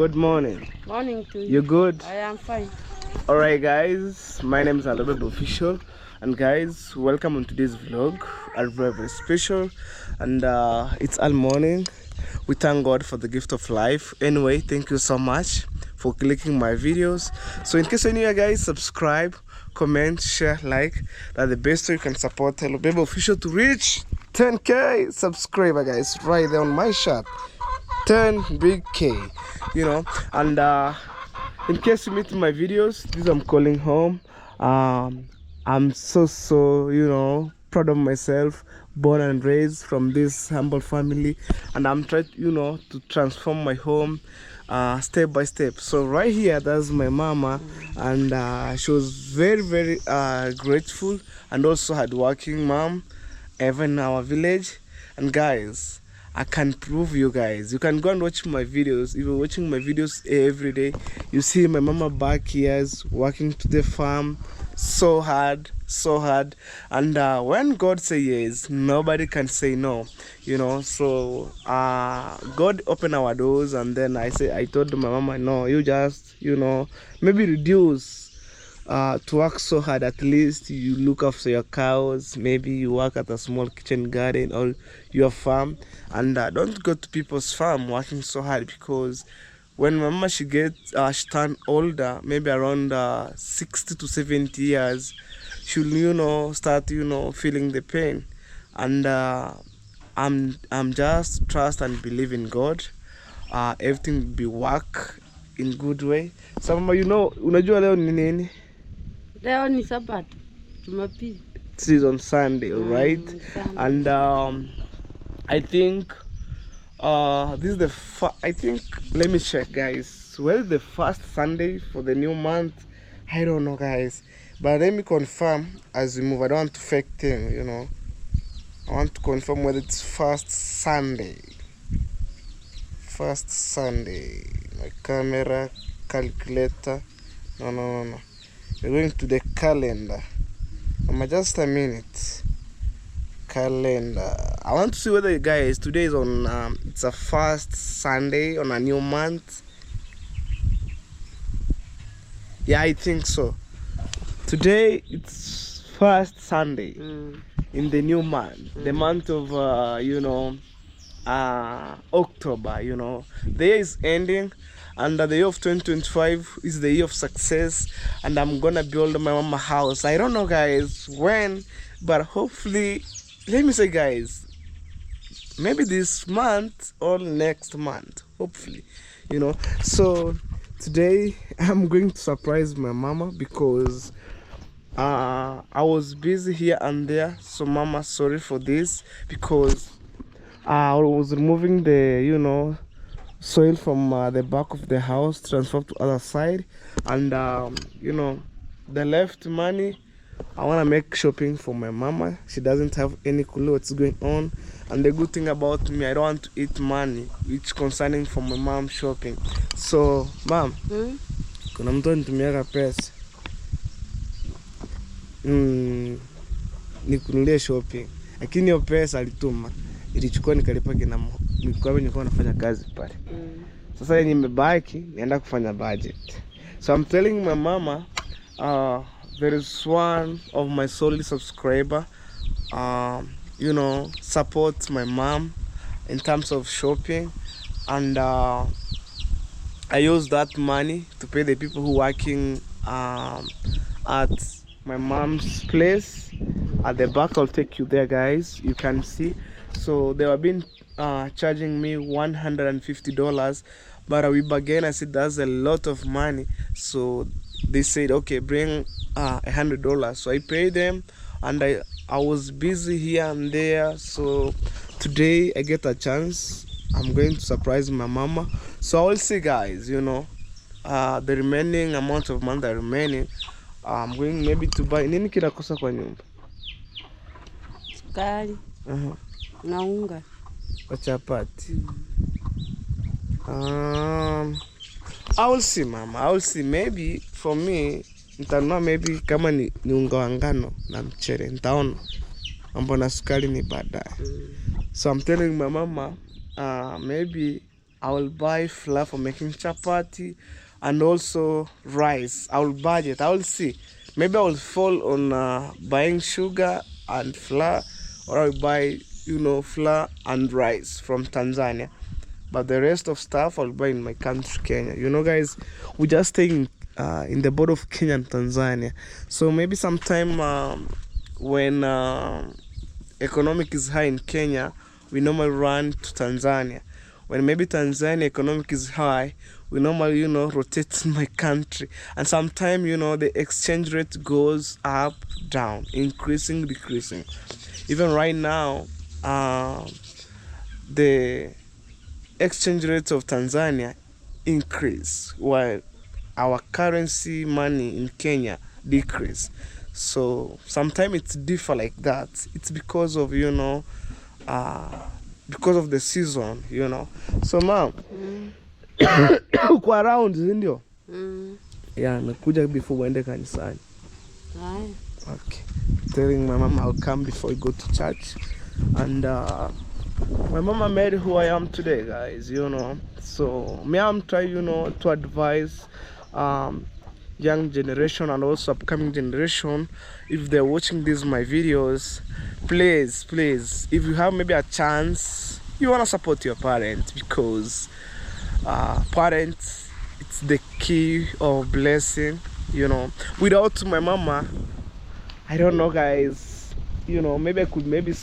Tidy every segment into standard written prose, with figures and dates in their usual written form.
Good morning. Morning to you. You good? I am fine. Alright guys, my name is Alobebe Official, and guys, welcome on today's vlog. A very special, and it's all morning. We thank God for the gift of life. Anyway, thank you so much for clicking my videos. So in case you're new guys, subscribe, comment, share, like. That's the best way you can support Alobebe Official to reach 10k subscriber, guys, right there on my shop. 10 big K, and in case you meet my videos, this I'm calling home. I'm so proud of myself, born and raised from this humble family, and I'm trying to transform my home step by step. So right here, that's my mama, and she was very grateful and also hardworking mom, even in our village. And guys, I can prove you guys. You can go and watch my videos. If you're watching my videos every day, you see my mama back here working to the farm so hard. And when God say yes, nobody can say no. So God opened our doors, and then I told my mama, no, you just maybe reduce to work so hard. At least you look after your cows, maybe you work at a small kitchen garden or your farm, and don't go to people's farm working so hard, because when my mama she turn older, maybe around 60 to 70 years, she'll start feeling the pain. And I'm just trust and believe in God. Everything will be work in good way. So mama, unajua leo ni nini? Leo ni Sabato, Jumapili. This is on Sunday, right? Sunday. And I think this is the let me check, guys. Well, the first Sunday for the new month, I don't know, guys, but let me confirm as we move. I don't want to fake thing, I want to confirm whether it's first Sunday. My camera, calculator. No. We're going to the calendar. Just a minute. Calendar. I want to see whether, guys, today is on it's a first Sunday on a new month. Yeah, I think so. Today it's first Sunday in the new month, the month of October. The year is ending, and the year of 2025 is the year of success, and I'm gonna build my mama house. I don't know, guys, when, but hopefully, let me say, guys, maybe this month or next month, hopefully. So today I'm going to surprise my mama, because I was busy here and there. So mama, sorry for this, because I was removing the soil from the back of the house, transfer to other side, and the left money I want to make shopping for my mama. She doesn't have any clue what's going on, and the good thing about me, I don't want to eat money which concerning for my mom shopping. So mom, kuna mtu anitumiaga pesa nikunulie shopping, lakini hiyo pesa alituma ilichukua nikalipa kinamo nilikuwa nafanya kazi pale. Sasa yenye nimebaki nienda kufanya budget. So I'm telling my mama, there is one of my solid subscriber, support my mom in terms of shopping, and I use that money to pay the people who working at my mom's place at the back. I'll take you there, guys. You can see. So they have been charging me $150, but we bargained. I said that's a lot of money, so they said okay, bring $100. So I paid them, and I was busy here and there. So today I get a chance. I'm going to surprise my mama. So I will see, guys, the remaining amount of money that remaining, I'm going maybe to buy nini kinakosa kwa nyumba. Sukari. Na unga kwa chapati. I will see, mama. I will see. Maybe for me nitanunua, maybe kama ni unga wa ngano na mchele, nitaona mambo na sukari ni baadaye. So I'm telling my mama, maybe I will buy flour for making chapati and also rice. I will budget. I will see. Maybe I will fall on buying sugar and flour, or I will buy, flour and rice from Tanzania. But the rest of stuff I'll buy in my country, Kenya. Guys, we're just staying in the border of Kenya and Tanzania. So maybe sometime when economic is high in Kenya, we normally run to Tanzania. When maybe Tanzania economic is high, we normally, rotate in my country. And sometimes, the exchange rate goes up, down, increasing, decreasing. Even right now, the exchange rate of Tanzania increase while our currency money in Kenya decrease. So sometimes it's differ like that. It's because of because of the season. So mom, uko around ndio? Yeah, nakuja before uende kanisani. Aye. Okay. Telling my mom I'll come before we go to church. And my mama made who I am today, guys, So me, I'm trying, to advise young generation and also upcoming generation, if they're watching these my videos, please, if you have maybe a chance, you want to support your parents, because parents, it's the key of blessing. Without my mama, I don't know, guys, maybe I could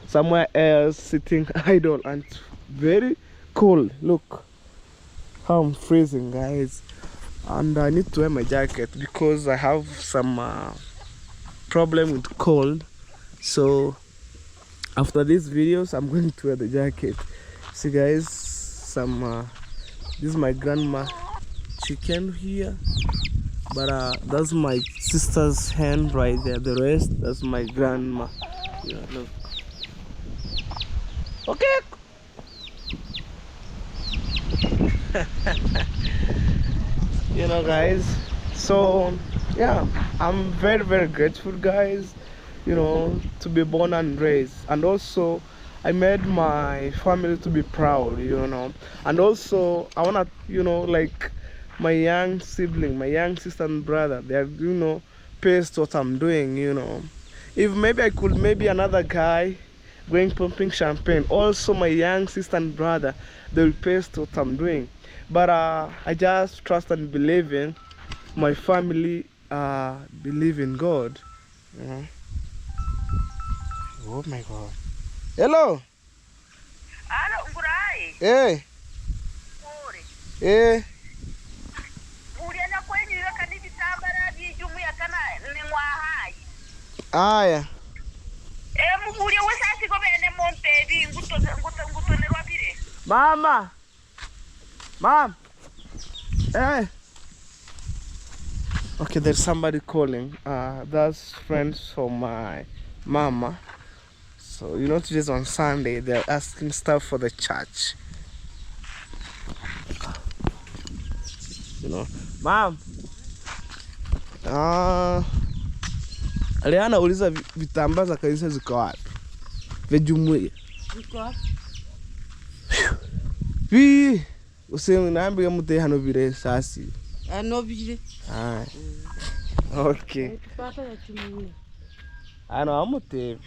somewhere else sitting idle, and very cold. Look how I'm freezing, guys, and I need to wear my jacket because I have some problem with cold. So after these videos I'm going to wear the jacket. See, guys, this is my grandma chicken here, but that's my sister's hand right there. The rest, that's my grandma. Look. Okay. Guys, so yeah, I'm very, very grateful, guys, to be born and raised. And also I made my family to be proud, and also I want to, like my young sibling, my young sister and brother, they are, pissed what I'm doing. If maybe I could, maybe another guy going pumping champagne, also my young sister and brother, they will pissed what I'm doing. But I just trust and believe in my family, believe in God. Oh my God. Hello. Hello, Ngurai. Hey. Uri. Hey. Ulienda kwenye ile kanisa tambara di jumuiya kana ni mwahai. Aya. Mugulia wesasi ko bene montebi nguto ne rwabire. Mama. Mom. Hey. Okay, there's somebody calling. That's friends from my mama. So today's on Sunday. They're asking stuff for the church. Mom. Aliana uliza vitambaa za kanisa ziko wapi? Vya jumuiya. Ziko. Useme naambia mute hano vile sasi. No bile. Okay. Tupata ya jumuiya. Ano amute.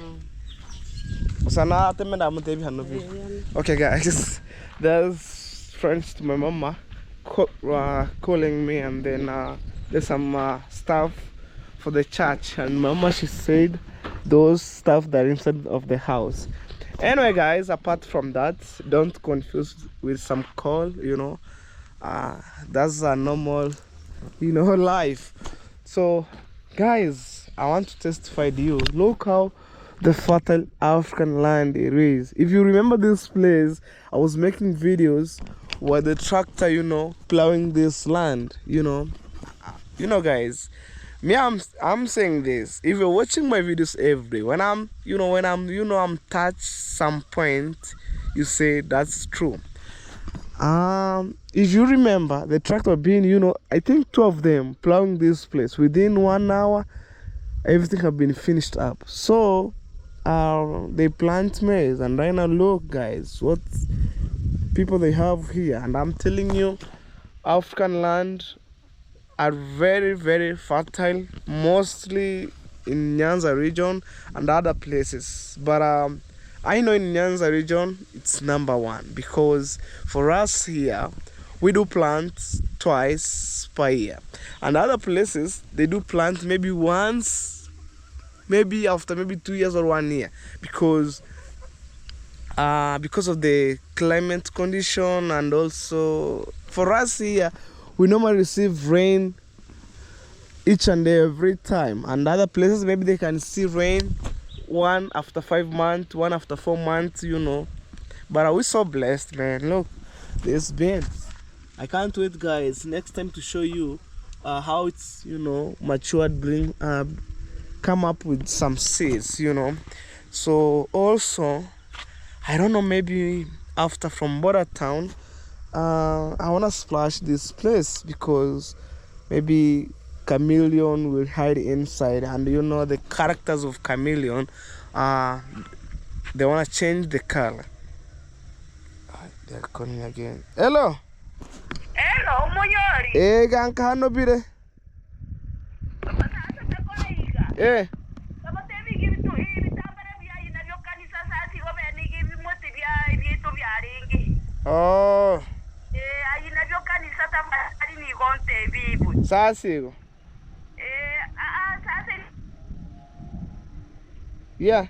Usana atemenda amute hano vile. Okay, guys. There's friends to my mama calling me, and then there's some stuff for the church, and mama, she said those stuff that are inside of the house. Anyway, guys, apart from that, don't confuse with some call. That's a normal life. So guys, I want to testify to you. Look how the fertile African land it is. If you remember this place, I was making videos where the tractor plowing this land. Guys, me, I'm saying this. If you're watching my videos every day, when I'm touched some point, you say that's true. If you remember the tractor being, I think 2 of them plowing this place within 1 hour, everything have been finished up. So they plant maize, and right now, look, guys, people they have here. And I'm telling you, African land are very, very fertile, mostly in Nyanza region and other places. But I know in Nyanza region, it's #1 because for us here, we do plant twice per year. And other places, they do plant maybe once, maybe after maybe 2 years or 1 year because of the climate condition. And also for us here, we normally receive rain each and every time, and other places maybe they can see rain one after 5 months, one after 4 months, you know. But we're so blessed, man. Look, this beans. I can't wait, guys, next time to show you how it's, you know, matured, come up with some seeds, you know. So also, I don't know, maybe after from Border Town, I want to splash this place because maybe chameleon will hide inside, and you know the characters of chameleon, they want to change the color. They're calling again. Hello. Hello, Munyori. Ganka hano bire. Eh. Oh. Sasigo. Yeah.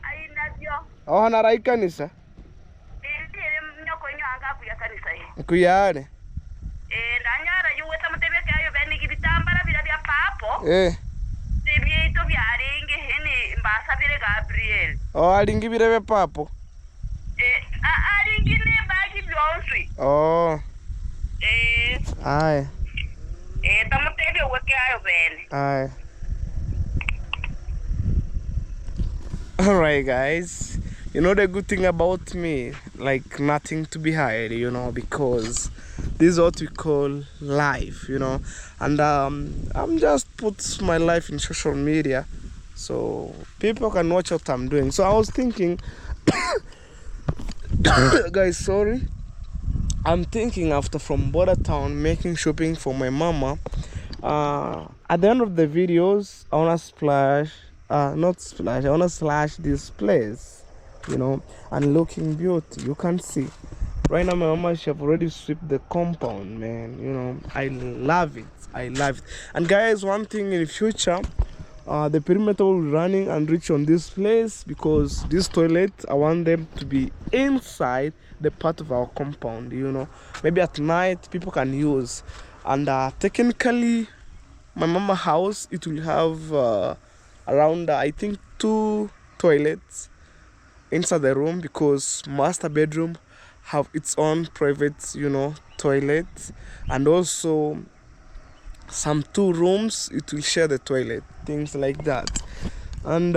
Oh, narai kanisa. Kuyane. Ndanyara yuweta mutebeke ayo benigi bitambara birabya papo. Sibyeito byaringe hene mbasabire Gabriel. Oh, alingi birebe papo. Aringi ne bagi byonswi. Oh. Aye. Tamutebe weke ayo bene. Aye. Alright, guys. You know the good thing about me, like nothing to be hide, you know, because this is what we call life, you know. And I'm just put my life in social media so people can watch what I'm doing. So I was thinking, guys, sorry, I'm thinking after from Border Town making shopping for my mama. At the end of the videos, I wanna splash, not splash, I wanna slash this place, you know, and looking beauty. You can see right now my mama, she have already swept the compound, man. You know, I love it. I love it. And guys, one thing in the future, the perimeter will be running and reach on this place because this toilet, I want them to be inside the part of our compound, you know. Maybe at night people can use. And technically my mama house, it will have around I think 2 toilets inside the room because master bedroom have its own private, you know, toilet, and also some 2 rooms it will share the toilet, things like that. And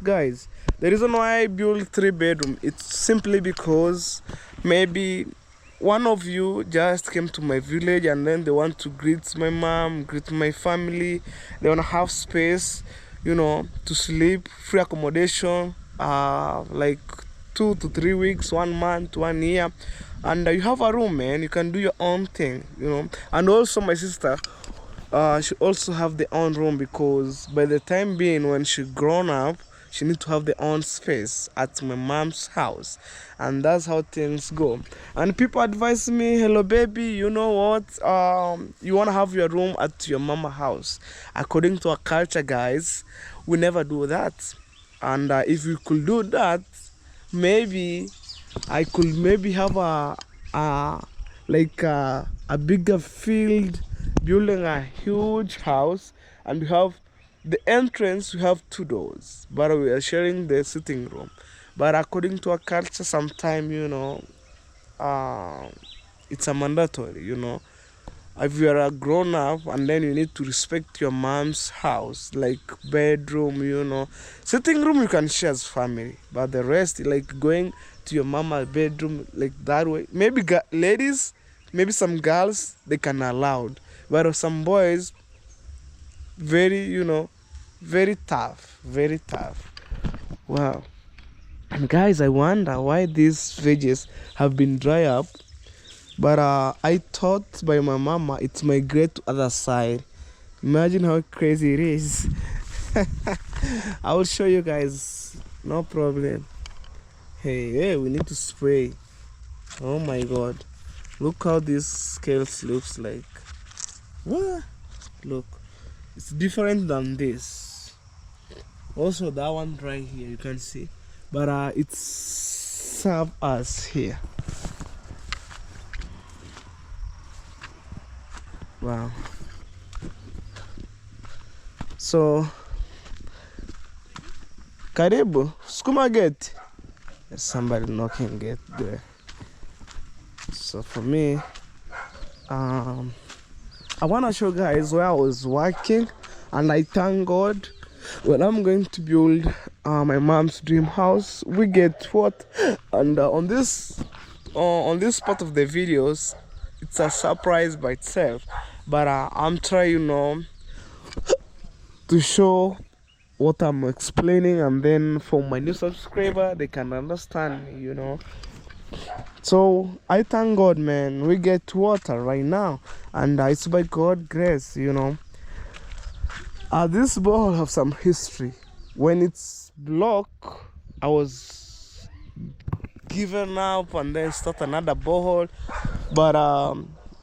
guys, the reason why I built 3 bedroom, it's simply because maybe one of you just came to my village and then they want to greet my mom, greet my family, they want to have space, you know, to sleep, free accommodation, like 2 to 3 weeks, 1 month, 1 year, and you have a room, man. You can do your own thing, you know. And also my sister, she also have the own room because by the time being when she grown up, she need to have the own space at my mom's house, and that's how things go. And people advise me, hello baby, you know what, you want to have your room at your mama house. According to our culture, guys, we never do that. And if we could do that, maybe I could maybe have a bigger field, building a huge house, and we have the entrance, we have 2 doors, but we are sharing the sitting room. But according to our culture, sometime, you know, it's a mandatory, you know. If you are a grown up and then you need to respect your mom's house, like bedroom, you know, sitting room you can share as family, but the rest, like going to your mama's bedroom like that way, maybe ladies, maybe some girls, they can allow, but some boys, very, you know, very tough, very tough. Wow. And guys, I wonder why these veggies have been dry up but I thought by my mama it's migrate to other side. Imagine how crazy it is. I will show you guys, no problem. Hey, we need to spray. Oh my god, look how this scales looks like. What? Look, it's different than this. Also that one right here, you can see, but it's serve us here. Wow. So karibu, sukuma gate. There's somebody knocking gate there. So for me, I want to show guys where I was working, and I thank God when I'm going to build my mom's dream house. We get what, and on this part of the videos, it's a surprise by itself. But I'm trying, you know, to show what I'm explaining, and then for my new subscriber, they can understand me, you know. So I thank God, man. We get water right now, and it's by God's grace, you know. This borehole have some history. When it's blocked, I was given up and then start another borehole. But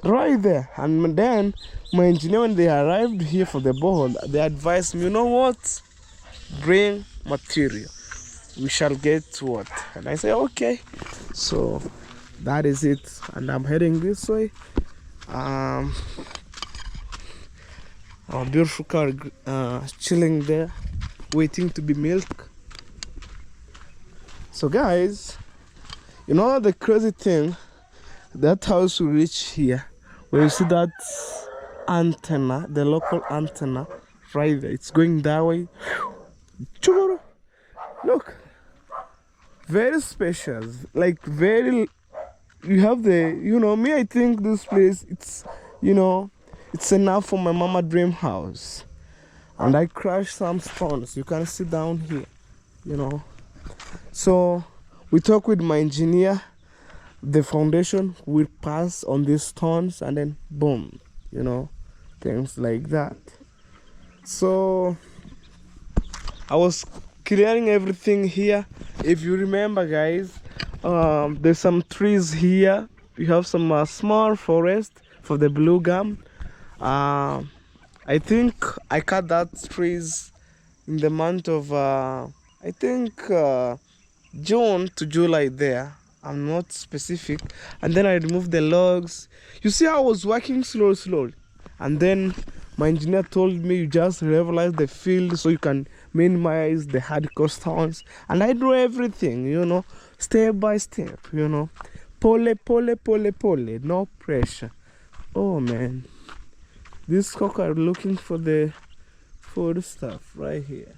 right there, and then my engineer, when they arrived here for the borehole, they advised me, you know what? Bring material. We shall get water. And I say, okay. So that is it, and I'm heading this way. Our beautiful car chilling there, waiting to be milked. So guys, you know the crazy thing, that house will reach here, where you see that antenna, the local antenna right there. It's going that way. Look, very spacious, like very, you have the, you know, me, I think this place, it's, you know, it's enough for my mama dream house. And I crushed some stones, you can see down here, you know. So we talk with my engineer, the foundation will pass on these stones, and then boom, you know, things like that. So I was clearing everything here. If you remember, guys, there's some trees here. We have some small forest for the blue gum. I think I cut that trees in the month of I think June to July there. I'm not specific. And then I removed the logs. You see, I was working slowly, and then my engineer told me, you just levelize the field so you can minimize the hardcore stones. And I do everything, you know, step by step, you know. Pole, no pressure. Oh man, this cock are looking for the food stuff right here.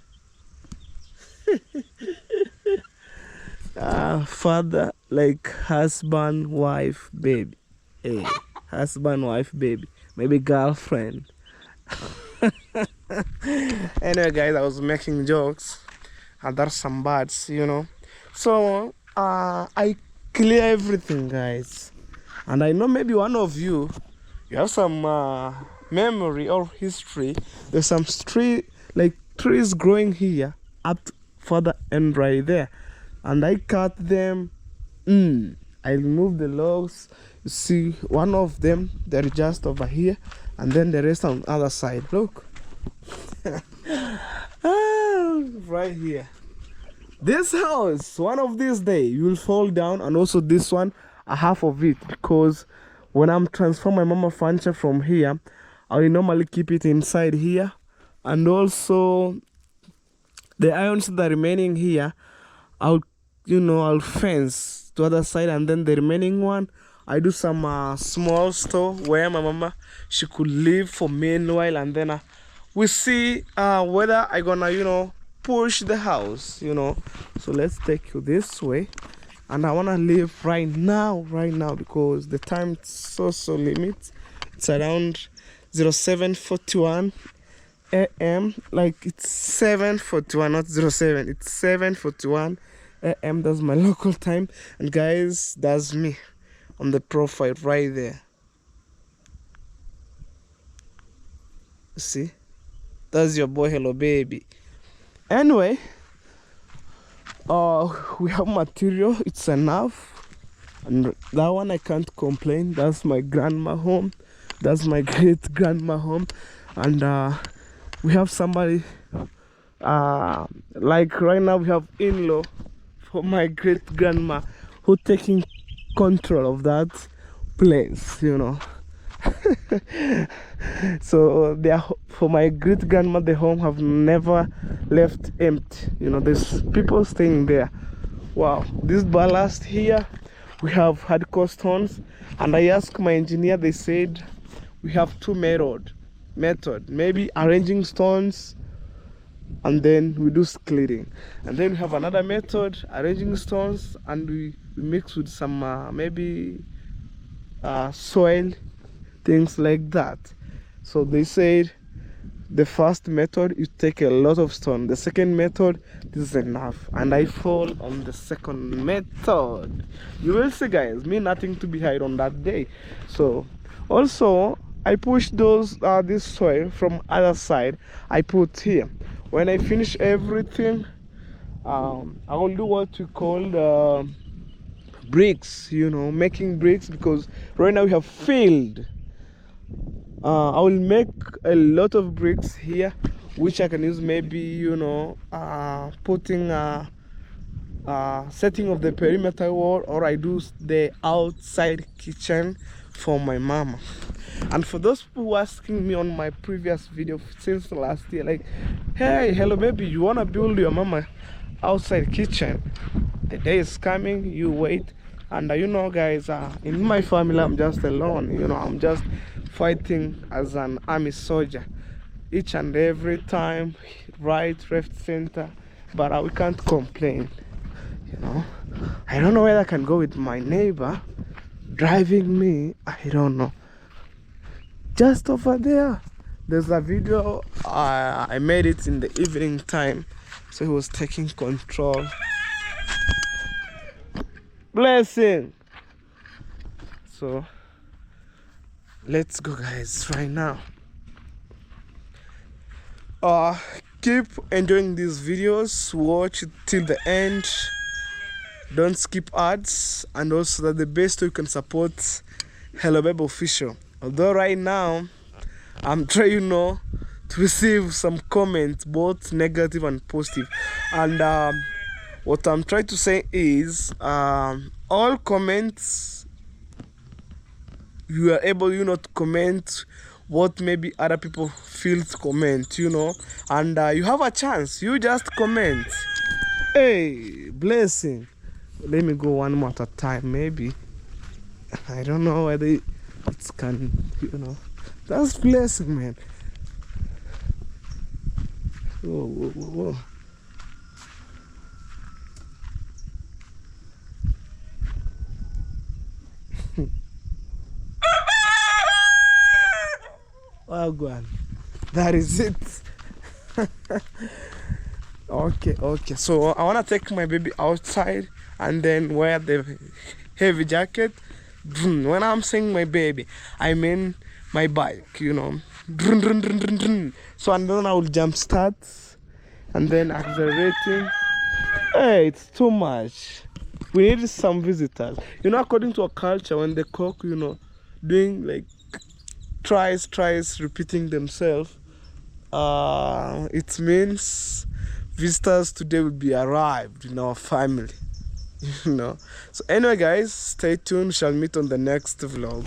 Father, like husband, wife, baby. Hey, husband, wife, baby. Maybe girlfriend. Anyway, guys, I was making jokes, and there's some birds, you know. So I clear everything, guys, and I know maybe one of you have some memory or history. There's some trees growing here up further and right there, and I cut them. I removed the logs. You see, one of them, they're just over here, and then the rest on the other side. Look. Right here. This house, one of these days, you will fall down, and also this one, a half of it, because when I'm transferring my mama furniture from here, I will normally keep it inside here, and also the irons that are remaining here, I'll fence to other side, and then the remaining one, I do some small store where my mama, she could live for meanwhile, and then we see whether I gonna, push the house, So let's take you this way, and I wanna leave right now, because the time is so limit. It's around 07:41 a.m. Like it's 7:41, not 07. It's 7:41 a.m. That's my local time, and guys, that's me. on the profile right there. See, that's your boy Hello Baby. Anyway, we have material, it's enough, and that one I can't complain. That's my grandma home, that's my great grandma home, and we have somebody like right now we have in-law for my great grandma who taking control of that place, you know. So they are, for my great grandma, the home have never left empty, you know. There's people staying there. Wow, this ballast here, we have hardcore stones, and I asked my engineer, they said we have two method, maybe arranging stones and then we do clearing, and then we have another method, arranging stones, and we mix with some maybe soil, things like that. So they said the first method you take a lot of stone, the second method this is enough, and I fall on the second method. You will see guys, me nothing to be hide on that day. So also I push those this soil from other side, I put here. When I finish everything, I will do what we call bricks, you know, making bricks, because right now we have field. I will make a lot of bricks here, which I can use maybe, you know, putting setting of the perimeter wall, or I do the outside kitchen for my mama. And for those people who asking me on my previous video since last year, like, hey Hello Baby, you wanna build your mama outside kitchen? The day is coming, you wait. And you know guys, in my family I'm just alone, you know, I'm just fighting as an army soldier each and every time, right, left, center, but we can't complain, you know. I don't know whether I can go with my neighbor driving me, I don't know. Just over there there's a video, I made it in the evening time, so he was taking control. Blessing. So let's go guys right now. Keep enjoying these videos, watch it till the end, don't skip ads, and also that the best way you can support Hello Baby Official. Although right now I'm trying, you know, to receive some comments, both negative and positive, and what I'm trying to say is all comments you are able, you know, to comment what maybe other people feel to comment, you know, and you have a chance, you just comment. Hey, blessing. Let me go one more at a time, maybe. I don't know whether it can, you know. That's blessing, man. Whoa, whoa, whoa, whoa. Oh God, that is it. Okay, so I want to take my baby outside and then wear the heavy jacket. When I'm saying my baby, I mean my bike, you know. So and then I will jump start and then accelerating. Hey, it's too much. We need some visitors, you know. According to our culture, when the cock, you know, doing like tries repeating themselves, it means visitors today will be arrived in our family, you know. So anyway guys, stay tuned, shall meet on the next vlog.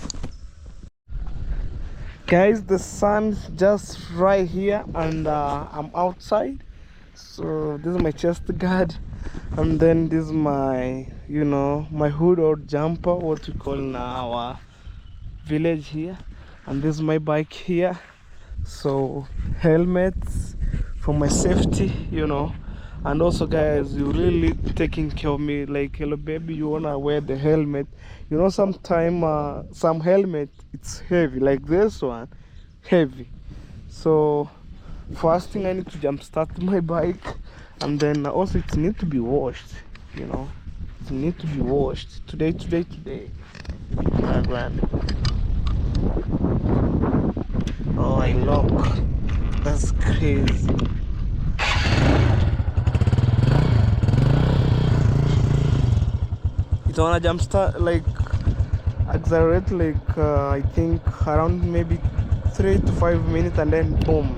Guys, the sun's just right here, and I'm outside. So this is my chest guard, and then this is my, you know, my hood or jumper, what we call in our village here. And this is my bike here. So helmets for my safety, you know. And also guys, you really taking care of me, like Hello Baby, you wanna wear the helmet, you know. Sometimes some helmet it's heavy, like this one heavy. So first thing, I need to jump start my bike, and then also it need to be washed, you know. It need to be washed today. My grand. Oh, I lock. That's crazy. It's on a jump start, like accelerate, like I think around maybe 3 to 5 minutes, and then boom.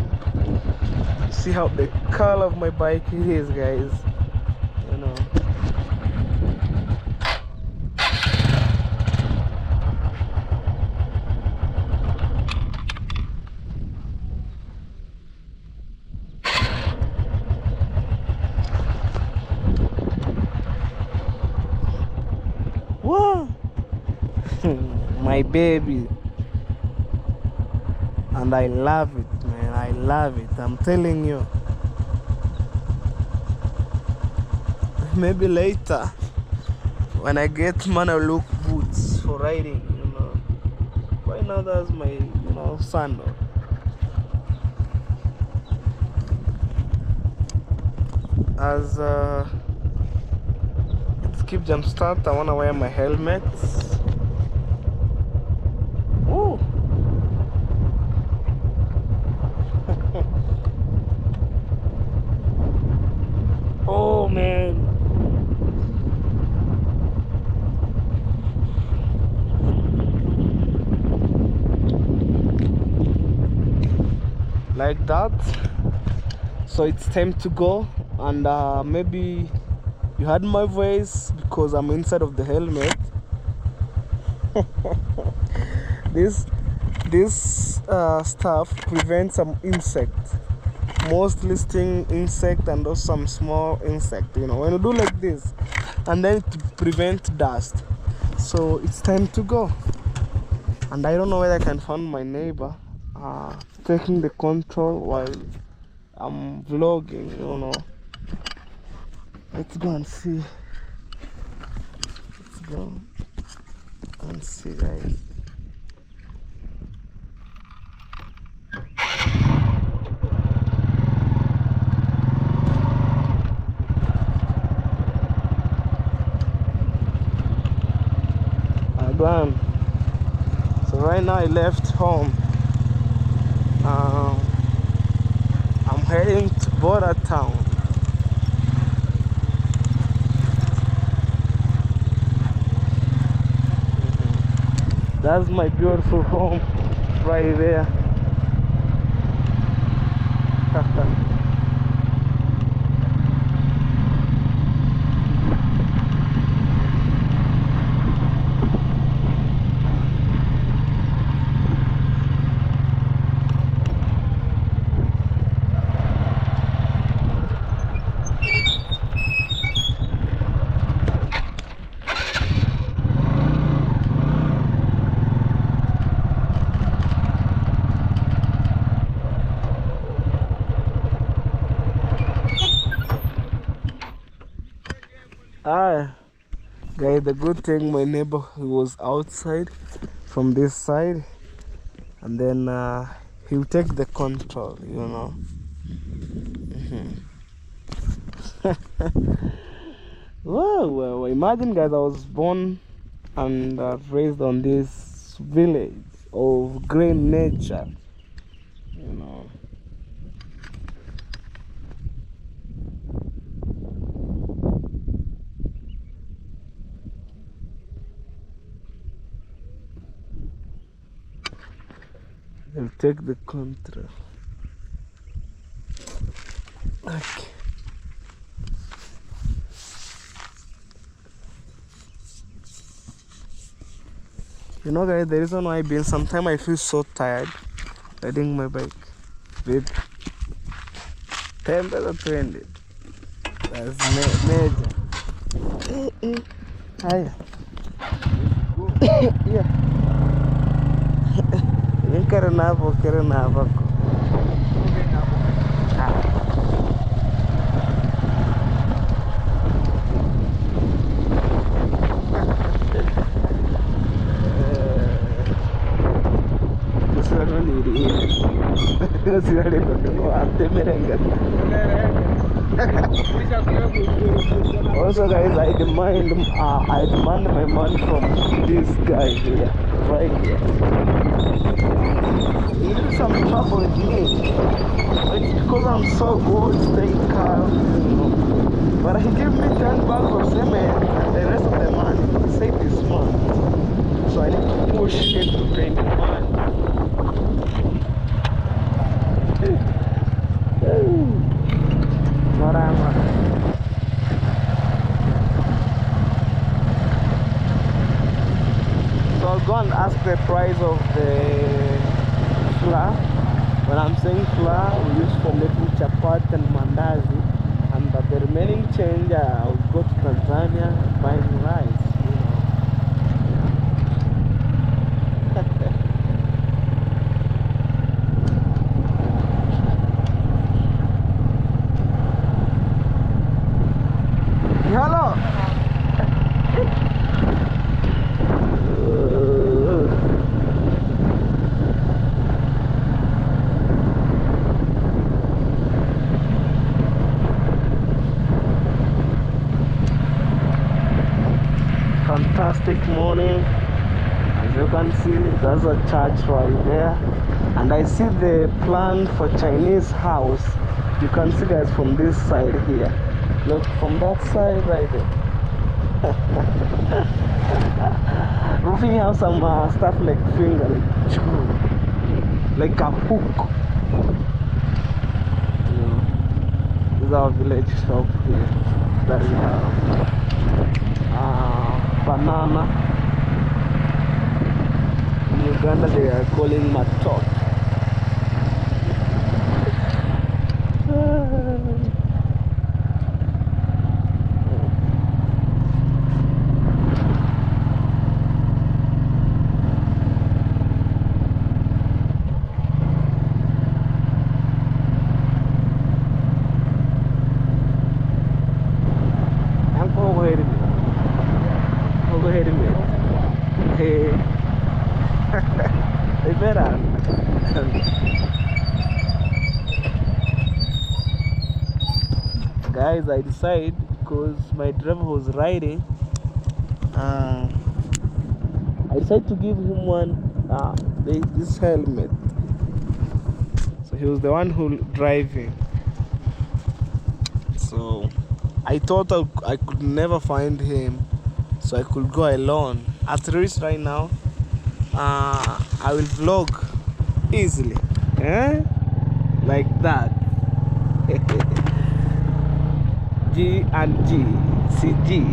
See how the color of my bike is, guys. You know. Whoa. My baby. And I love it, man. I love it. I'm telling you. Maybe later, when I get look boots for riding, you know. Right now, that's my, you know, sandal. As skip jump start, I wanna wear my helmet. Ooh. Oh man. Like that. So it's time to go, and maybe you heard my voice because I'm inside of the helmet. This stuff prevents some insect, mostly sting insect and also some small insect, you know, when you do like this, and then to prevent dust. So it's time to go, and I don't know whether I can find my neighbor taking the control while I'm vlogging, you know. Let's go and see. Let's go and see, guys. Again. So right now I left home. I'm heading to Border Town. That's my beautiful home right there. Guys, the good thing, my neighbor was outside from this side, and then he'll take the control, you know. Well, imagine, guys, I was born and raised on this village of green nature, you know. They'll take the control. Okay. You know, guys, the reason why sometimes I feel so tired riding my bike with 10 to 20. That's major. Hi. Yeah. Kere nabo. Also, guys, I demand my money from this guy here, right here. He did some trouble with me. It's because I'm so good, staying calm, you know. But he gave me 10 bags of cement and the rest of the money. He said this month. So I need to push him to pay me money. Marama. So I'll go and ask the price of the flour. When I'm saying flour, we use for making chapati and mandazi. And the remaining change, I'll go to Tanzania buying rice, you know. Hello. Fantastic morning. As you can see, there's a church right there, and I see the plan for Chinese house. You can see guys from this side here. Look from that side right there. Roofing have some stuff like finger, like a hook. You know, this is our village shop here that we have. Banana. In Uganda they are calling matok. Guys, I decided because my driver was riding, I decided to give him this helmet. So he was the one who driving. So I thought I could never find him, so I could go alone. At least right now, I will vlog easily, like that. G and G, CG.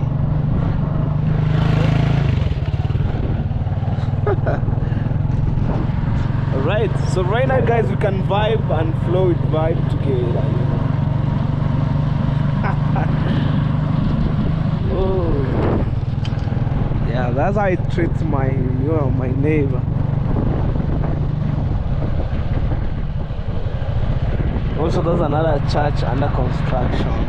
Alright, so right now guys, we can vibe and flow with vibe together. Oh, yeah, that's how I treat my neighbor. Also, there's another church under construction.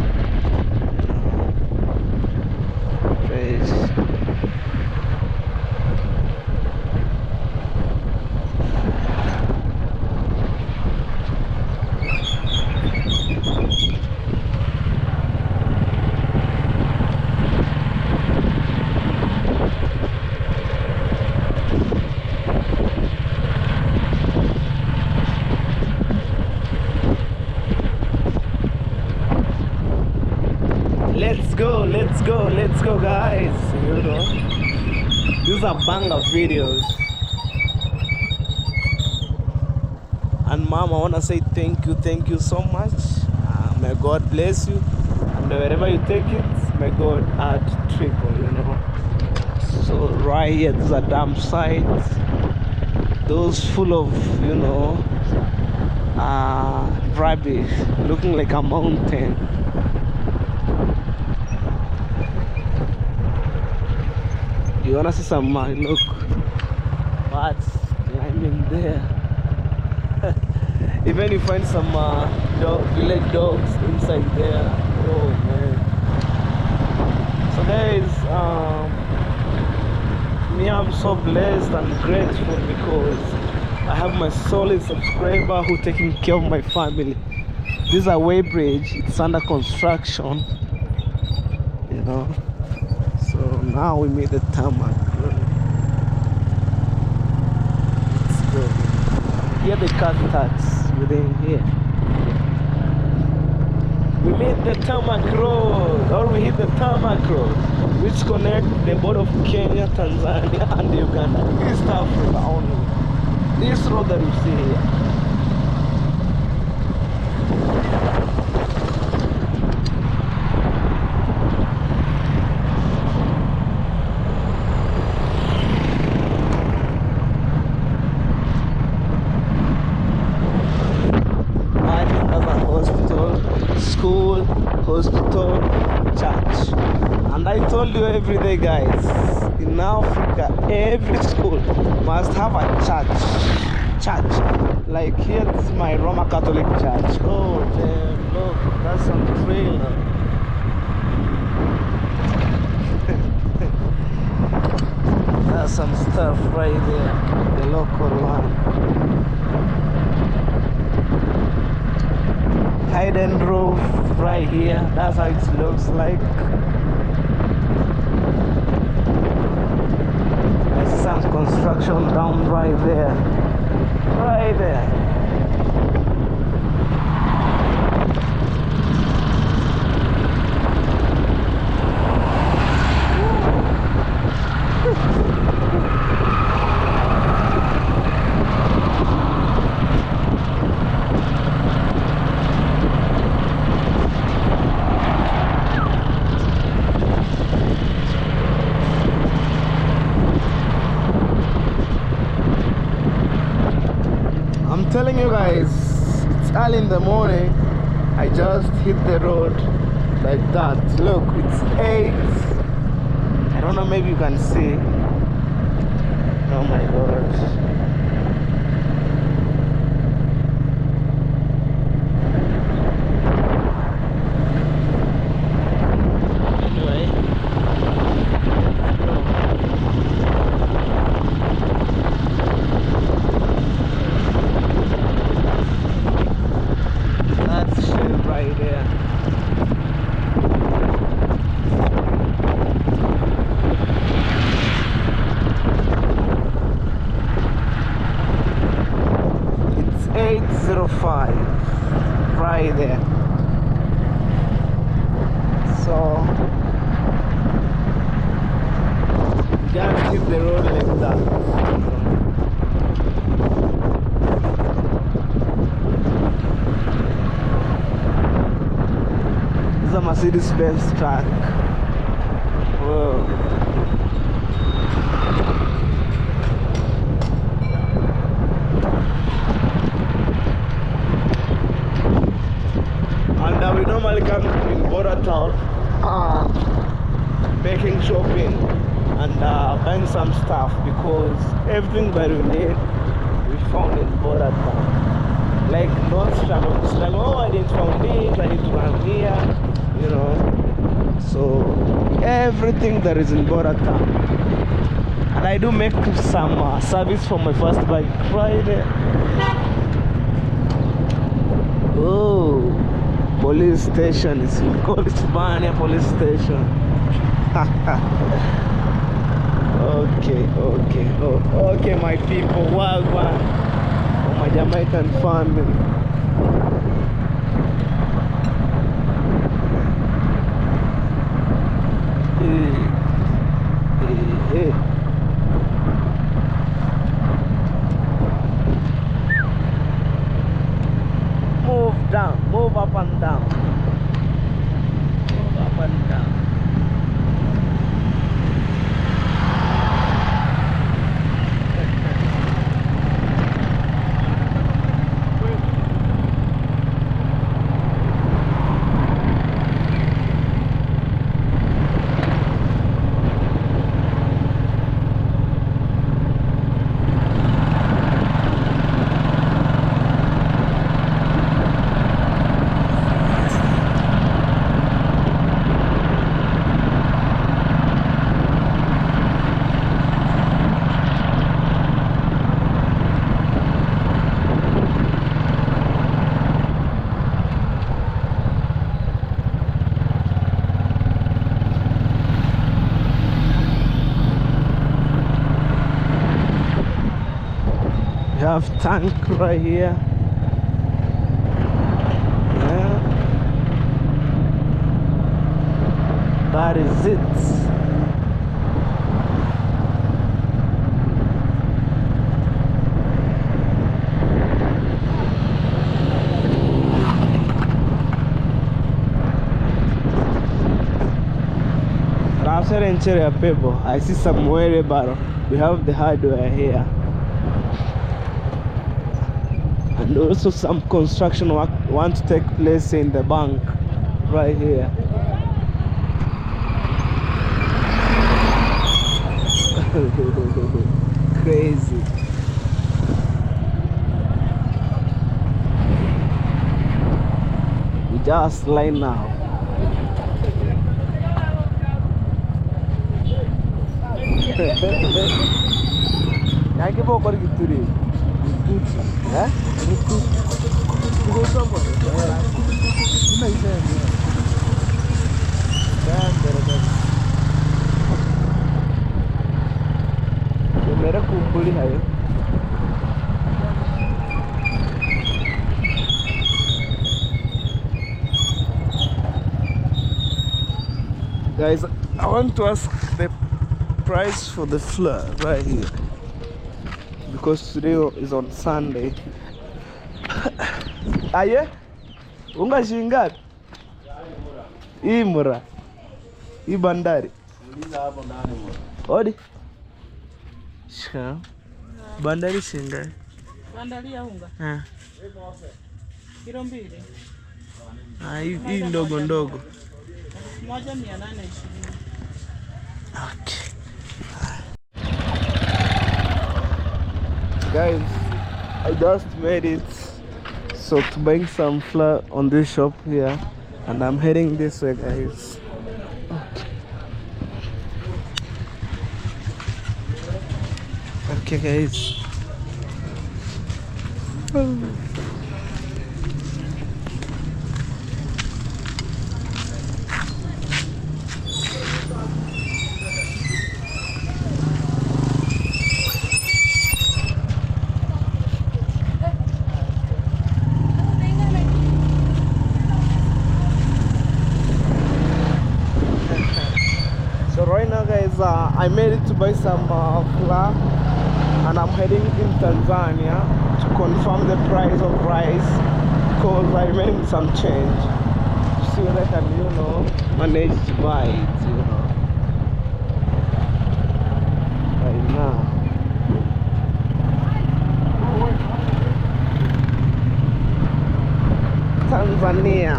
Let's go guys, you know, these are banger videos. And mom, I want to say thank you so much. May God bless you, and wherever you take it, may God add triple, you know. So right here, these are dam sites, those full of, you know, rubbish, looking like a mountain. You wanna see some look, birds climbing there. Even you find some village dogs inside there. Oh man. So guys, me, I'm so blessed and grateful because I have my solid subscriber who taking care of my family. This is a way bridge. It's under construction. You know. So now we made the tarmac road. Let's go. Here the car tax within here. We made the tarmac road, or we hit the tarmac road, which connect the border of Kenya, Tanzania, and Uganda, East Africa only. This road that you see here. School, hospital, church. And I told you every day, guys, in Africa, every school must have a church. Like here, this is my Roman Catholic church. Oh, damn, look, that's some trailer. That's some stuff right there, the local one. Hidden roof right here. That's how it looks like. There's some construction down right there. Right there. I'm telling you guys, it's early in the morning. I just hit the road like that. Look, it's 8. I don't know, maybe you can see. Oh my gosh. Right there. So you gotta hit the road like that. This is a Mercedes-Benz truck. Whoa. We normally come in border town making shopping and buying some stuff, because everything that we need we found in border town. Like, don't struggle. It's like, oh, I didn't find this, I need to run here, you know. So everything that is in border town. And I do make some service for my first bike right there. Oh, police station. It's called Hispania Police Station. Okay, my people, wild one, for my Jamaican family. Hey. Move down, move up and down. Move up and down. have tank right here. Yeah. That is it. I see some wheelbarrow. We have the hardware here, and also some construction work want to take place in the bank right here. Crazy. We just line now. Yang ke pokok gitu deh. Hah? Itu. Itu sama. Ini bisa. Dan beres. Kamera kumpul di ayo. Guys, I want to ask the price for the flour right here because today is on Sunday. Aye? Unga shingapi? Hii mura. Hii bandari. Odi? Sha. Bandari shingapi? Bandari ya unga. Kilo 2. Hii ndogo ndogo. 1,820. Okay. Guys, I just made it so to buying some flour on this shop here, and I'm heading this way, guys. Okay, guys. So right now, guys, I made it to buy some flour, and I'm heading in Tanzania to confirm the price of rice because I made some change to see whether I can, manage to buy it, right now. Tanzania.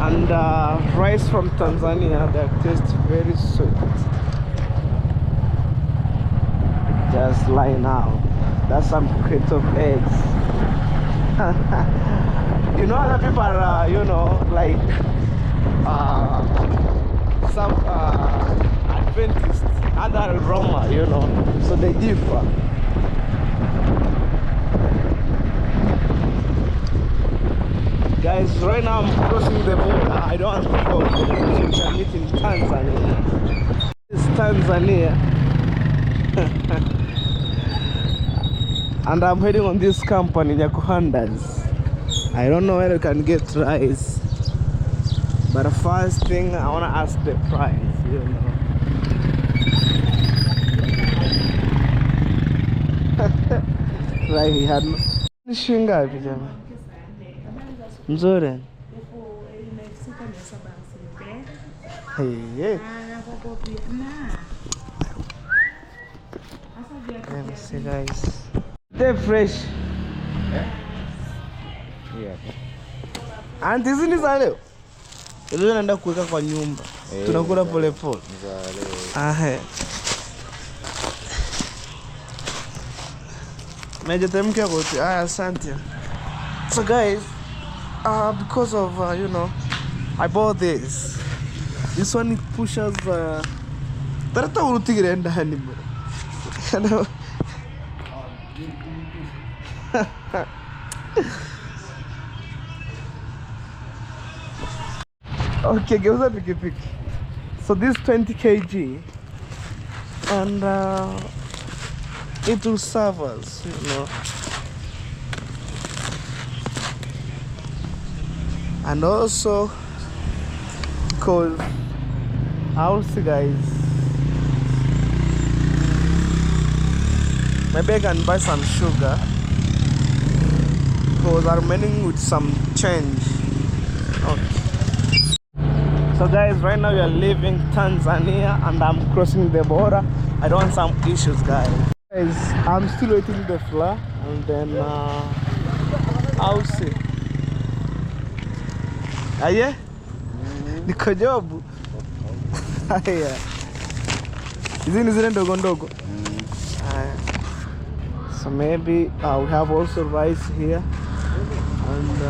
And rice from Tanzania, they taste very sweet. Just lie now. That's some crate of eggs. Other people are, like some Adventists, other Roma, so they differ. Guys, right now I'm crossing the border. I don't want to go, which I meet in Tanzania. It's Tanzania. And I'm heading on this company, Nyakuhandas. I don't know where you can get rice. But the first thing, I want to ask the price, Right, he had no... Shingapi jamaa? Mzuri. Hey. Let me see, guys. They're fresh. Yeah. And hizi ni za leo. Leo naenda kuweka kwa nyumba. Tunakula pole pole. Meje temke kote. Asante. So guys, because of I bought this. This one it pushes tarata urutigire ndani bro. Okay, geuza pikipiki. So this 20 kg and it will serve us, you know. And also, because I'll see, guys, maybe I can buy some sugar because I'm remaining with some change. Okay. So guys, right now we are leaving Tanzania and I'm crossing the border. I don't want some issues, guys. Guys, I'm still waiting the flight and then I'll see. Aye? Niko job. Aye. Hizi ni zile ndogo ndogo. So maybe we have also rice here, and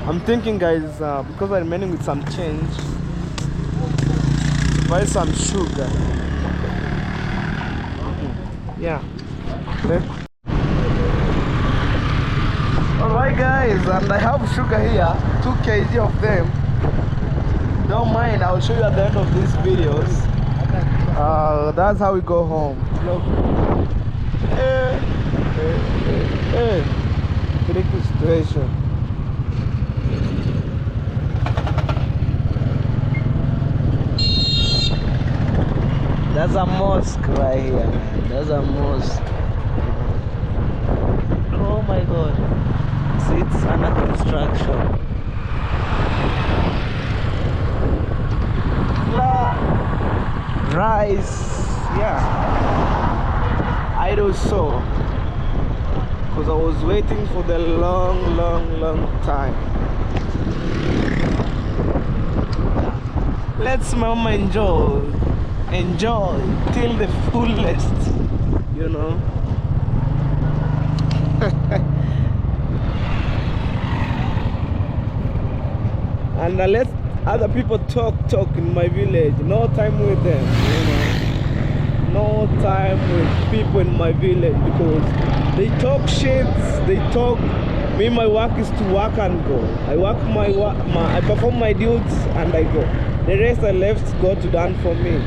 I'm thinking, guys, because I'm remaining with some change, to buy some sugar. Yeah. Okay. Alright, guys, and I have sugar here, 2 kg of them. Don't mind, I'll show you at the end of these videos. That's how we go home. Look. Critical situation. That's a mosque right here, man. That's a mosque. Oh my god. See, it's under construction. Rice, yeah. I do so, because I was waiting for the long time. Let's mama enjoy till the fullest, you know. And let other people talk in my village. No time with them, you know. No time with people in my village because they talk shit. They talk. Me, my work is to work and go. I work I perform my duties and I go. The rest I left God to done for me.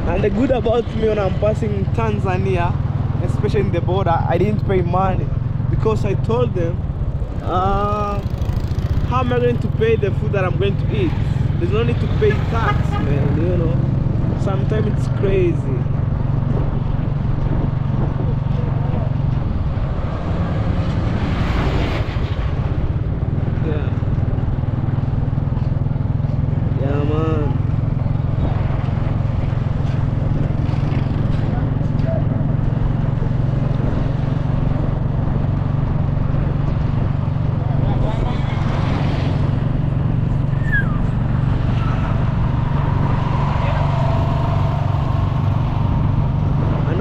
And the good about me when I'm passing Tanzania, especially in the border, I didn't pay money because I told them, how am I going to pay the food that I'm going to eat? There's no need to pay tax, man, you know. Sometimes it's crazy. Yeah, man.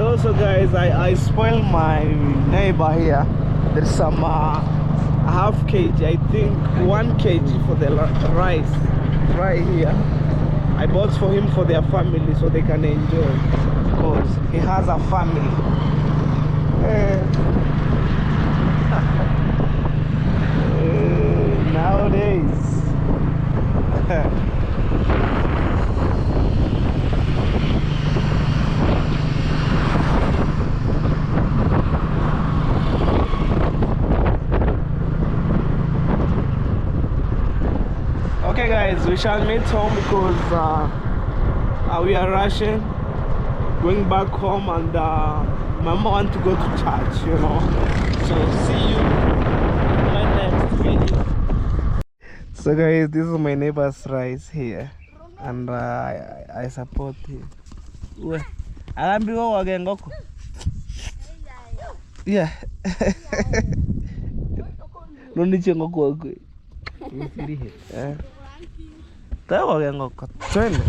Also, guys, I spoiled my neighbor here. There's some half kg, I think 1 kg for the rice right here. I bought for him for their family so they can enjoy, because he has a family. Nowadays. Okay, guys, we shall meet home because we are rushing, going back home, and Mama wants to go to church, you know. So see you in my next video. So guys, this is my neighbor's rice here, and I support him. Yeah. No need to go. Tayo yang ngokot. Twende.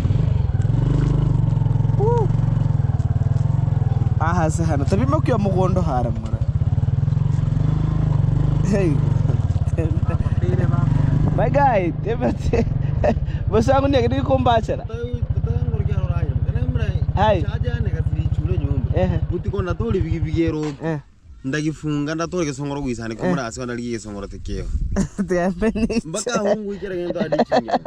Aha sana. Tapi makiwa mugondo hara mura. Hey. My guy, bos wangu ni akidi kumbachara. Hai. Utiko natoli bigero. Ndagifunga ndatole gesongoro gwisane ko murasi wandaliye gesongoro tekeo. Tiameni. Mbaka hungu ikere ngendo adichinya.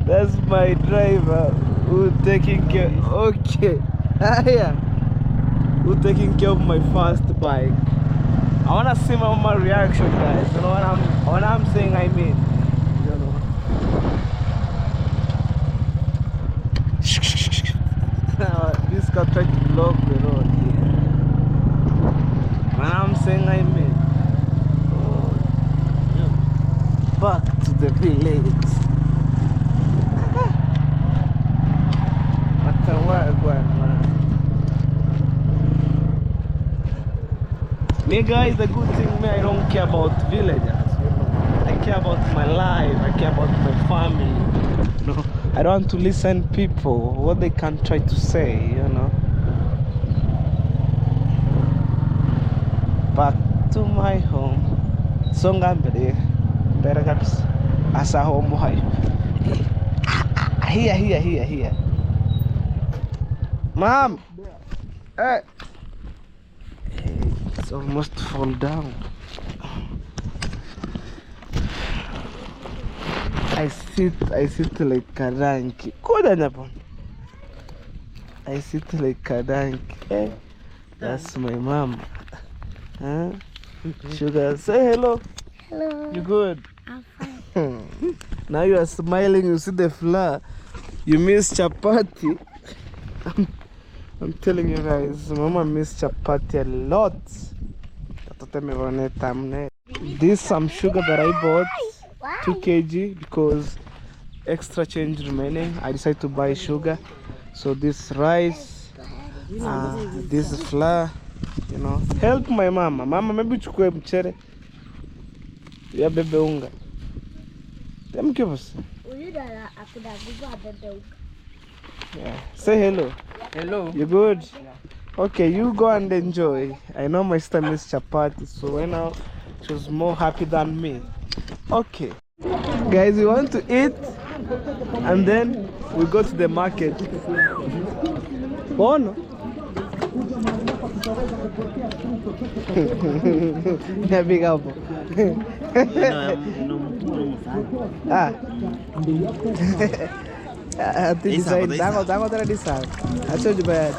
That's my driver who taking care. Okay. Yeah. Who taking care of my first bike. I wanna see my mama reaction, guys. You know what I'm saying, I mean. You know. This car tried to block the road here. What I'm saying, I mean. Back to the village. What a wild one, man. Me, guys, the good thing, me, I don't care about villagers. You know? I care about my life. I care about my family. You know? I don't want to listen people what they can try to say. You know. Back to my home. Songambere. Beragaps. Asa home hai. Here. Mom. Hey. It's almost fall down. I sit like a donkey. I sit like a donkey. That's my mom. Huh? Sugar, say hello. Hello. You good? I'm fine. Now you are smiling, you see the flour. You miss chapati. I'm telling you guys, Mama miss chapati a lot. This some sugar that I bought, 2 kg, because extra change remaining. I decided to buy sugar. So this rice, this flour, you know. Help my mama. Mama, maybe chukue mchere. Ya bebe unga. Them give us. Yeah. Say hello. Hello. You good? Okay, you go and enjoy. I know my sister miss chapati, so right now she was more happy than me. Okay. Guys, we want to eat and then we go to the market. Oh no. Yeah, big apple. I think decide. Dango decide. I told you bad.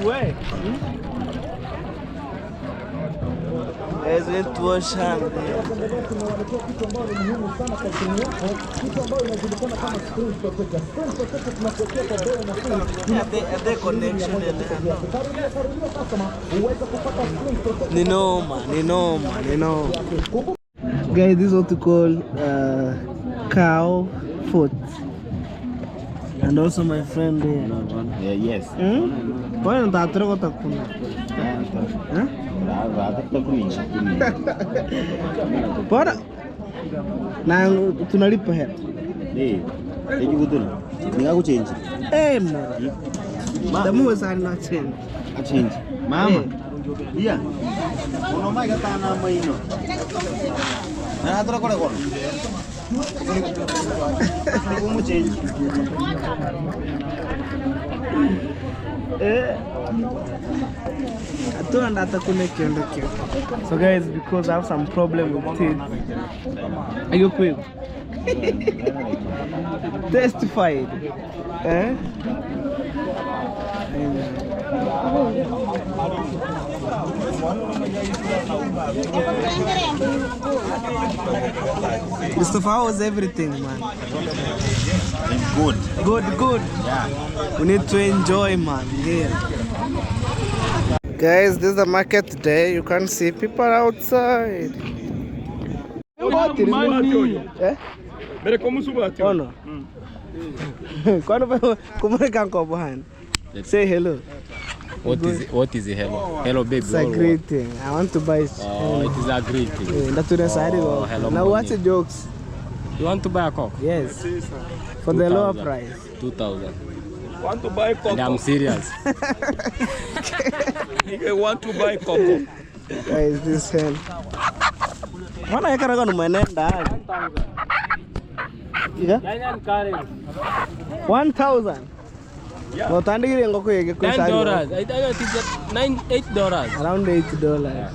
Where? There's a wash hand. The connection. Ninoma. Guys, this is what we call cow foot. And also my friend there. Yes. Why don't I throw it? Bora. Na tunalipa hela. Hebu kuduna. Ningaku change. Mwana. Damu sana change. Change. Mama. Iya. Ono mai kata na maino. Na atro kore kono. Como change. So guys, because I have some problem with teeth. Are you quick? Testified. Christopher, how was everything, man? Good. Good. Yeah. We need to enjoy, man. Yeah. Guys, this is the market today. You can see people outside. Oh no. Say hello. What is it? Hello? Hello, baby. It's a great thing. I want to buy it. Oh, it is a great thing. Hello, now what's the jokes? You want to buy a cock? Yes. For the lower price. 2,000. Want to buy cocoa? And I'm serious. I want to buy cocoa. Guys, this hand. Mana ya karaga numenenda? Ika? 1,000. Yeah. No, tandikiri ngoko yeke kusari. $9. I think it's $8. Around $8.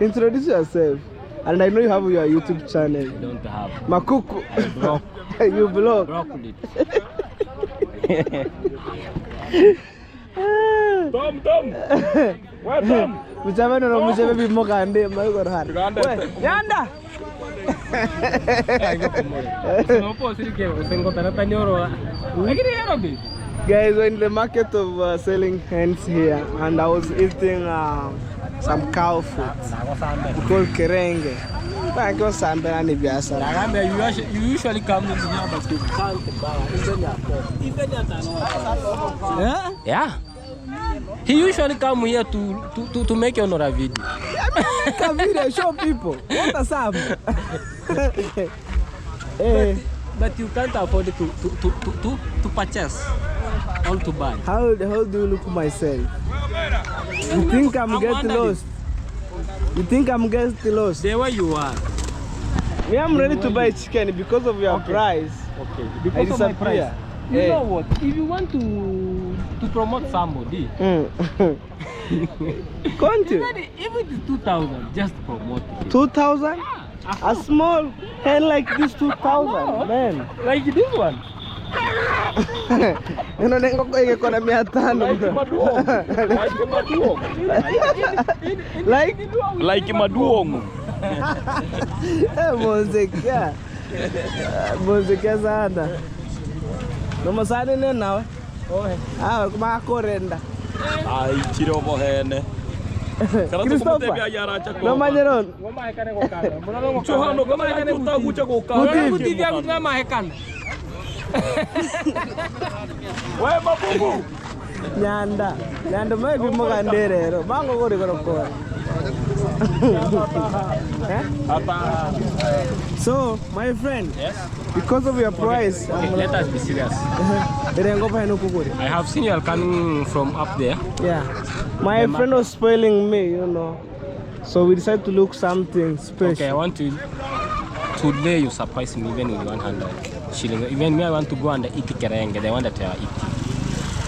Introduce yourself. And I know you have your YouTube channel. I don't have. Makuku. Block. You blog. Broccoli. Tom. Where Tom? Muchabe no muchabe bi mogande magor har. Yanda. No possible que tengo tanta ñoro. Guys, we're in the market of selling hens here, and I was eating some cow food called kerenge. Thank you, Sandra and Ibiasa. You usually come in here, but you can't buy. Yeah. He usually come here to make another video. Make a video, show people. What a Sam. But you can't afford to purchase or to buy. How do you look myself? You think I'm getting lost? You think I'm getting lost? Stay where you are. Me, I'm ready to buy chicken because of your price. Okay. Because of my price. You know what? If you want to promote somebody, can't you? Even the 2,000, just promote it. 2,000? A small hen like this, 2,000, man. Like this one. You know, nengo ko ikona 500. Like maduong. Muziki sana. No masani ne nawe? Kuma korenda. Ai chirobo hene. Christopher. No manyeron. Johano kama kuta kucha kuka. Kuti ya kuta mahekana. Wewe mabubu. Nyanda mai bi moganderero. Bango gori goro ko. So, my friend, yes? Because of your price, okay, let us be serious. I have seen you are coming from up there. Yeah. My friend was spoiling me, you know. So we decided to look something special. Okay, I want to today you surprise me even with 100 shilling. Even me, I want to go and eat kerenge, the one that you are eating.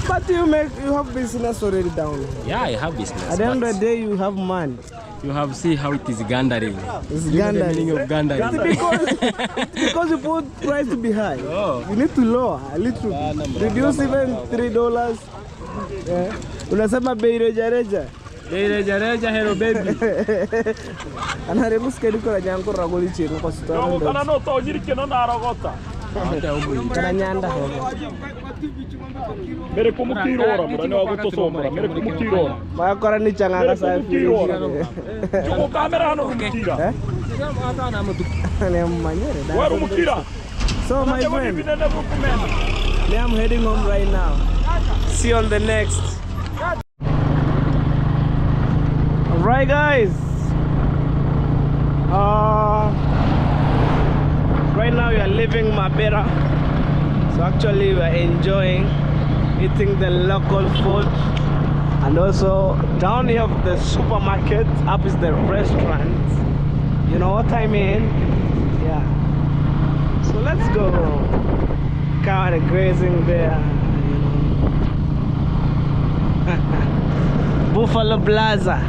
But you have business already down. Yeah, I have business. At the end of the day, you have money. You have see how it is gandering. It's gandering. Of gandering. because you put price to be high. Oh. You need to lower a little. Reduce even $3. Yeah. Unasema bei reja. Bei reja hello baby. Anaremuske diko la nyango ragoli chino kwa sitwa. Kana no to jirike no narogota. Kana nyanda. Mere kumukirora murane wagutosombora mere kumukirora. Bakora ni changanga sa firo. Chuko kamera hano kumukira. Ne manyere. Where kumukira? So my friend, I'm heading home right now. See you on the next. Alright guys. Right now we are leaving Mabera. So actually we are enjoying eating the local food, and also down here of the supermarket up is the restaurant. You know what I mean? Yeah. So let's go. Kind of grazing there. Buffalo Plaza,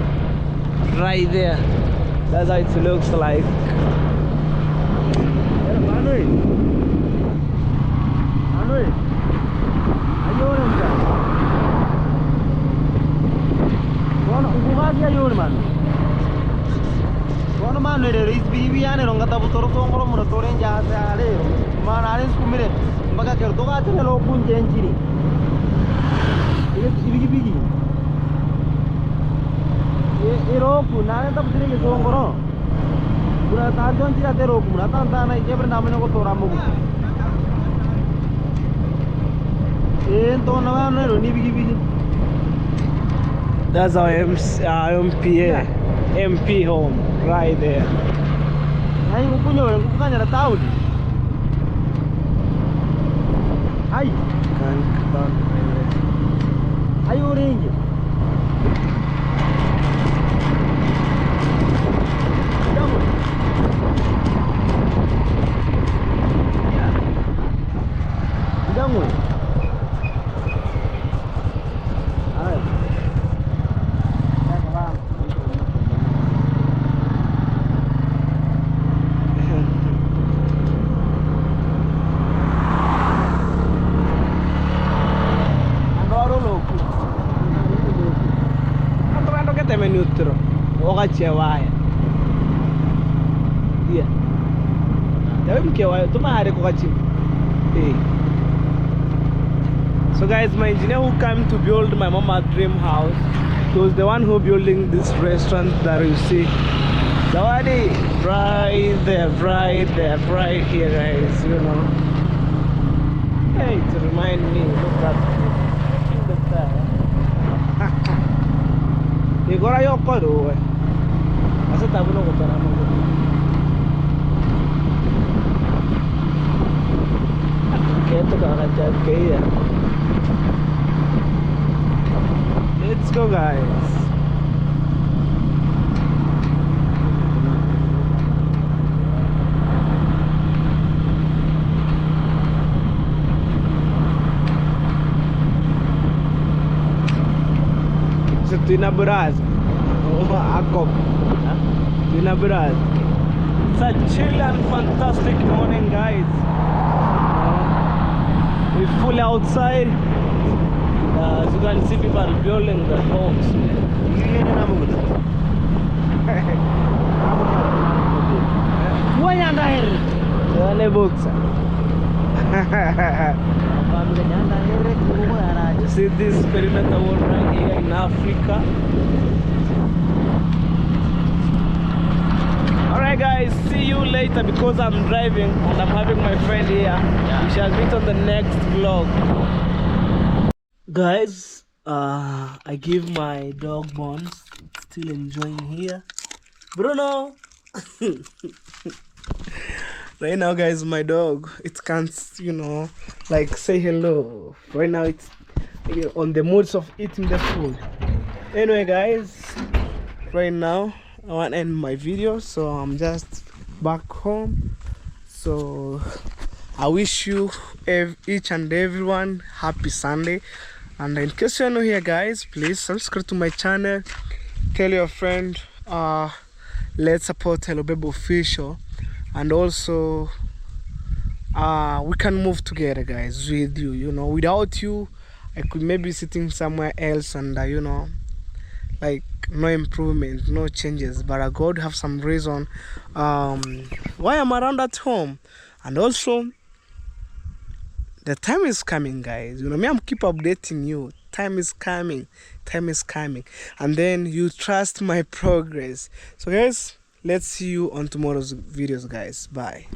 right there. That's how it looks like. That's our MP home right there. ngwe. Ay. Menutro wakachewaya yeah yawe mkewayo tumahare kokachini so guys, my engineer who came to build my mama's dream house, he was the one who building this restaurant that you see. Zawadi, right there, right here, guys, you know. Hey, to remind me, look at the sky. Igora yoko do. Asa tabuno ko tara mo. Keto ka chat kaya. Let's go, guys. Tuina Buraz. Akop. Tuina Buraz. It's a chill and fantastic morning, guys. We're fully outside. As you can see, people are building the homes. See this perimeter wall right here in Africa. Alright guys, see you later because I'm driving and I'm having my friend here. We shall meet on the next vlog. Guys, I give my dog bones. Still enjoying here. Bruno! Right now guys, my dog, it can't, you know, like say hello. Right now it's on the moods of eating the food. Anyway guys, right now I want to end my video, so I'm just back home. So I wish you each and everyone happy Sunday. And in case you're new here guys, please subscribe to my channel, tell your friend, let's support Hello Baby Official. And also we can move together guys with you, you know. Without you I could maybe be sitting somewhere else and you know, like no improvement, no changes, but God have some reason why I'm around at home. And also the time is coming guys, you know me, I'm keep updating you. Time is coming, and then you trust my progress. So guys, let's see you on tomorrow's videos guys. Bye.